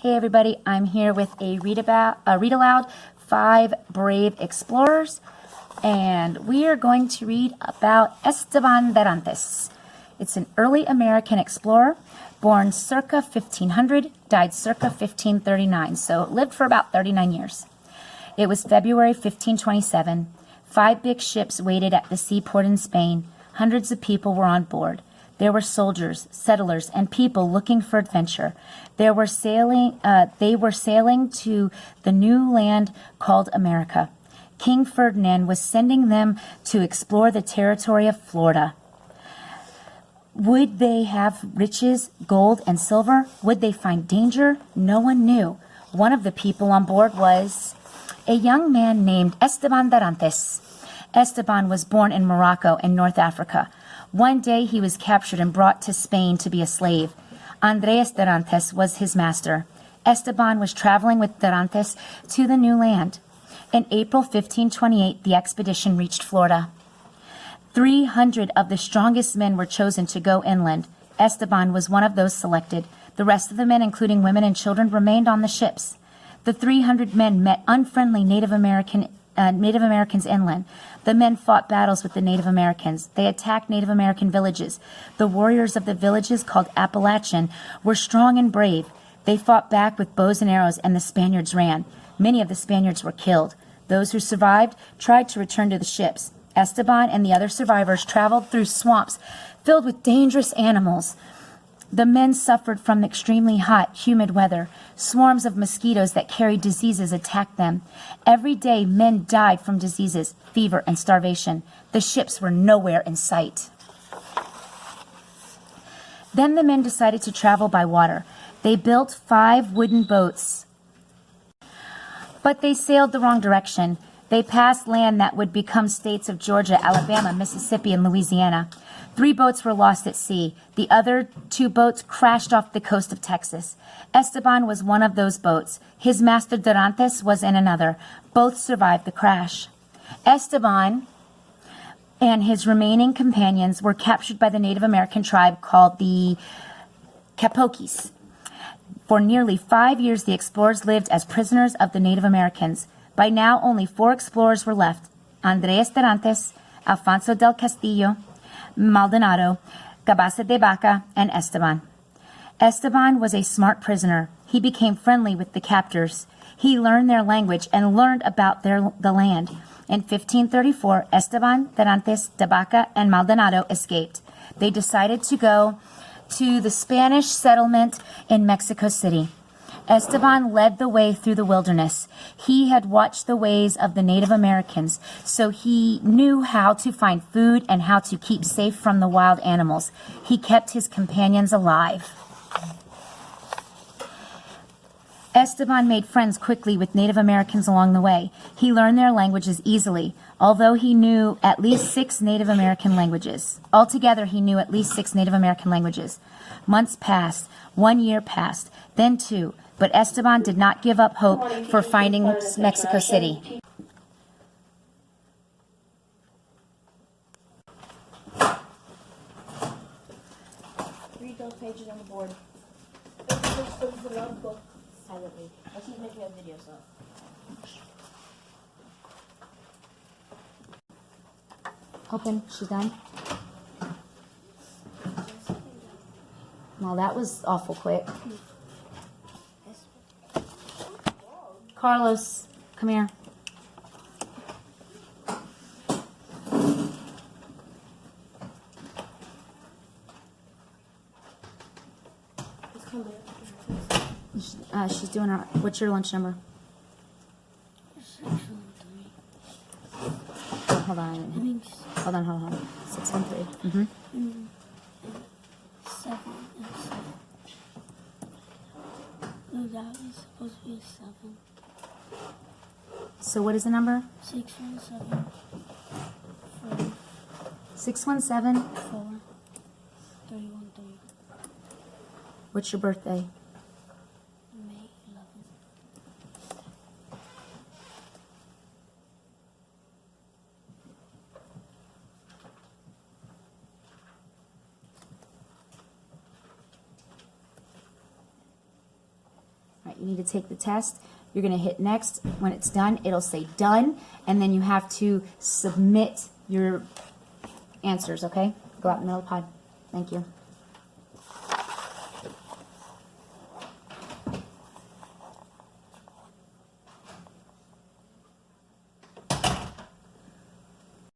Hey everybody, I'm here with a read aloud, 5 Brave Explorers, and we are going to read about Esteban Dorantes. It's an early American explorer, born circa 1500, died circa 1539, so lived for about 39 years. It was February 1527. 5 big ships waited at the seaport in Spain. Hundreds of people were on board. There were soldiers, settlers, and people looking for adventure. They were sailing to the new land called America. King Ferdinand was sending them to explore the territory of Florida. Would they have riches, gold, and silver? Would they find danger? No one knew. One of the people on board was a young man named Esteban Dorantes. Esteban was born in Morocco in North Africa. One day he was captured and brought to Spain to be a slave. Andres Dorantes was his master. Esteban was traveling with Dorantes to the new land. In April 1528, the expedition reached Florida. 300 of the strongest men were chosen to go inland. Esteban was one of those selected. The rest of the men, including women and children, remained on the ships. The 300 men met unfriendly Native Americans inland. The men fought battles with the Native Americans. They attacked Native American villages. The warriors of the villages, called Appalachian, were strong and brave. They fought back with bows and arrows, and the Spaniards ran. Many of the Spaniards were killed. Those who survived tried to return to the ships. Esteban and the other survivors traveled through swamps filled with dangerous animals. The men suffered from extremely hot, humid weather. Swarms of mosquitoes that carried diseases attacked them. Every day, men died from diseases, fever, and starvation. The ships were nowhere in sight. Then the men decided to travel by water. They built 5 wooden boats, but they sailed the wrong direction. They passed land that would become states of Georgia, Alabama, Mississippi, and Louisiana. 3 boats were lost at sea. The other 2 boats crashed off the coast of Texas. Esteban was one of those boats. His master Dorantes was in another. Both survived the crash. Esteban and his remaining companions were captured by the Native American tribe called the Capokes. For nearly 5 years, the explorers lived as prisoners of the Native Americans. By now, only 4 explorers were left: Andres Dorantes, Alfonso del Castillo, Maldonado, Cabeza de Vaca, and Esteban. Esteban was a smart prisoner. He became friendly with the captors. He learned their language and learned about the land. In 1534, Esteban, Dorantes, de Vaca, and Maldonado escaped. They decided to go to the Spanish settlement in Mexico City. Esteban led the way through the wilderness. He had watched the ways of the Native Americans, so he knew how to find food and how to keep safe from the wild animals. He kept his companions alive. Esteban made friends quickly with Native Americans along the way. He learned their languages easily, although he knew at least 6 Native American languages. Altogether, he knew at least 6 Native American languages. Months passed. 1 year passed. Then 2. But Esteban did not give up hope for finding Mexico City. Read those pages on the board. Silently. She's making a video, so. Open. She's done. Well, that was awful quick. Carlos, come here. She's doing her. What's your lunch number? 613. Oh, hold on. Hold on. 613. 7 and 7. No, that was supposed to be 7. So what is the number? 617. 617. 4. 31. What's your birthday? May 11. you need to take the test. You're going to hit next. When it's done, it'll say done, and then you have to submit your answers, okay? Go out in the middle of the pod. Thank you.